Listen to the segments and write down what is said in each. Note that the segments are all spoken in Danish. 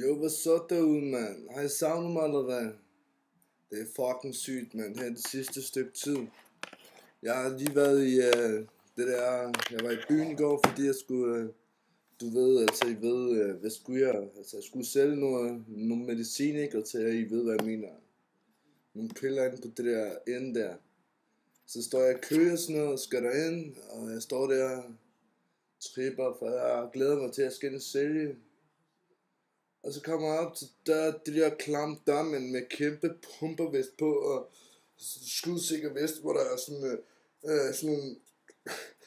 Jo, hvad så derude, mand? Har I savnet mig, eller hvad? Det er fucking sygt, mand. Her det sidste stykke tid. Jeg har lige været i det der... Jeg var i byen i går, fordi jeg skulle... du ved, altså, I ved, hvad skulle jeg... Altså, jeg skulle sælge nogle medicin, ikke? Og til at I ved, hvad jeg mener. Nogle piller inde på det der ende der. Så står jeg i kø og sådan noget, skal derind, og jeg står der tripper, for jeg glæder mig til at skal sælge. Og så kommer jeg op til de der klamme dørmænd med kæmpe pumpervest på og skudsikker vest, hvor der er sådan nogle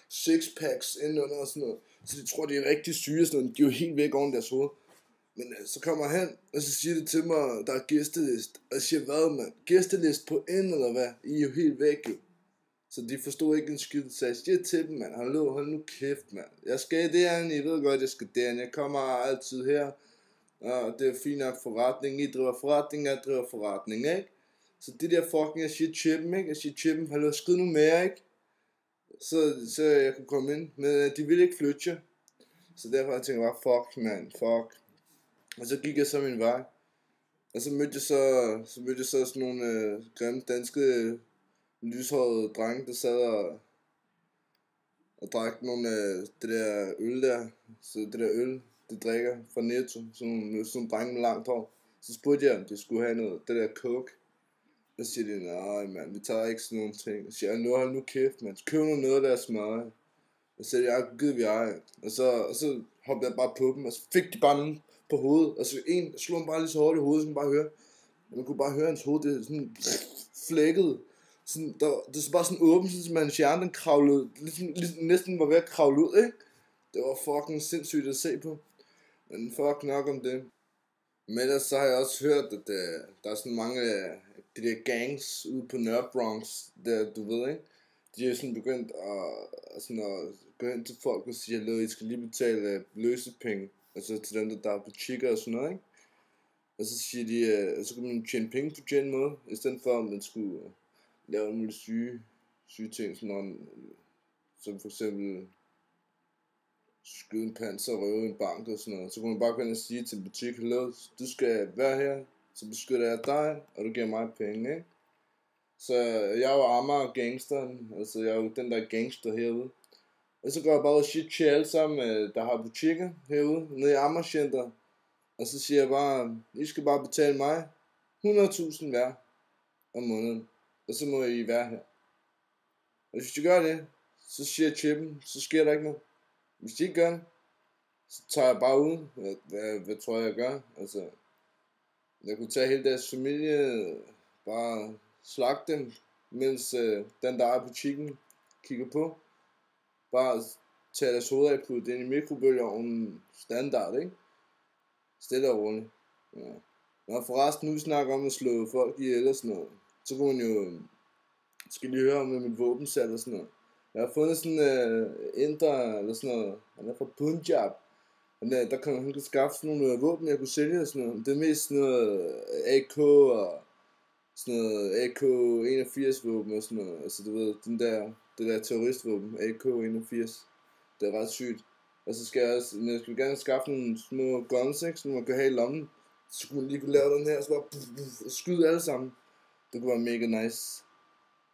sixpacks indenunder og sådan noget. Så de tror, de er rigtig syge og sådan noget. De er jo helt væk oven deres hoved. Men så kommer han, og så siger det til mig, der er gæstelist. Og jeg siger, hvad mand? Gæstelist på ind eller hvad? I er jo helt væk jo. Så de forstod ikke en skid. Så jeg siger til dem, mand, hold nu kæft, mand. Jeg skal derhen, I ved godt, jeg skal derhen. Jeg kommer altid her. Og det er fint nok forretning. I driver forretning, jeg driver forretning, ikke? Så det der fucking, jeg siger til dem, ikke? Jeg siger til dem, hallo, skrid nu mere, ikke? Så jeg kunne komme ind. Men de ville ikke flytte jer. Så derfor jeg tænkte bare, fuck, man, fuck. Og så gik jeg så min vej. Og så mødte jeg så sådan nogle grimme danske lyshårede drenge, der sad og drak nogle det der øl der. Så det der øl, det drikker fra Netto. Sådan nogle drenge med langt hår. Så spurgte jeg, om de skulle have noget, det der coke. Så siger de, nej mand, vi tager ikke sådan nogle ting. Så siger jeg, hold nu kæft mand, køb nu noget der smør. Og så sagde jeg, gider vi eje. Og så hoppede jeg bare på dem, og så fik de bare nogen på hovedet. Og så en slog ham bare lige så hårdt i hovedet, så man bare høre. Man kunne bare høre hans hoved, det sådan flækkede. Sådan, det var bare sådan åbent, så man hjerne den kravlede, ligesom næsten var ved at kravle ud, ikke? Det var fucking sindssygt at se på. Men fuck nok om det. Men ellers så har jeg også hørt, at der er sådan mange af de der gangs ude på Nørrebronx, der du ved, ikke? De er sådan begyndt at gå hen til folk og sige, at I skal lige betale løsepenge. Altså til dem, der er butikker og sådan noget, ikke? Og så siger de, så kan man tjene penge på den måde, i stedet for at man skulle lave nogle mulige syge ting, som for eksempel skyde en panser og røve en bank og sådan noget. Så kunne man bare gå ind og sige til en butik, hallo, du skal være her, så beskytter jeg dig, og du giver mig penge, ikke? Så jeg er jo Amager gangsteren, altså jeg er jo den der gangster herude. Og så går jeg bare og siger til alle sammen, der har butikker herude, nede i Amager Center. Og så siger jeg bare, I skal bare betale mig 100.000 hver om måneden, og så må I være her. Og hvis I gør det, så siger jeg til dem, så sker der ikke noget. Hvis de ikke gør det, så tager jeg bare ud. Hvad tror jeg gør? Altså, jeg kunne tage hele deres familie, bare slagte dem, mens den der er i butikken kigger på. Bare tage deres hoved af, putte det ind i mikrobølgeovnen standard, ikke? Stille og roligt. Ja. Når forresten nu vi snakker om at slå folk ihjel og sådan noget, så kunne man jo, skal lige høre om mit våbensalg og sådan noget. Jeg har fundet sådan indre eller sådan noget, han er fra Punjab. Han kan skaffe sådan nogle våben, jeg kunne sælge og sådan noget. Det er mest sådan noget AK og sådan noget AK-81 våben og sådan noget. Altså du ved, det der terroristvåben, AK-81. Det er ret sygt. Og så skal jeg skulle gerne skaffe nogle små guns, ikke, som man kan have i lommen. Så kunne man lige kunne lave den her, og så bare skyde alle sammen. Det kunne være mega nice.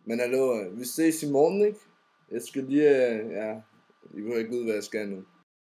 Men hallo, vi ses i morgen, ikke? Jeg skal lige, I behøver ikke vide, hvad jeg skal nu.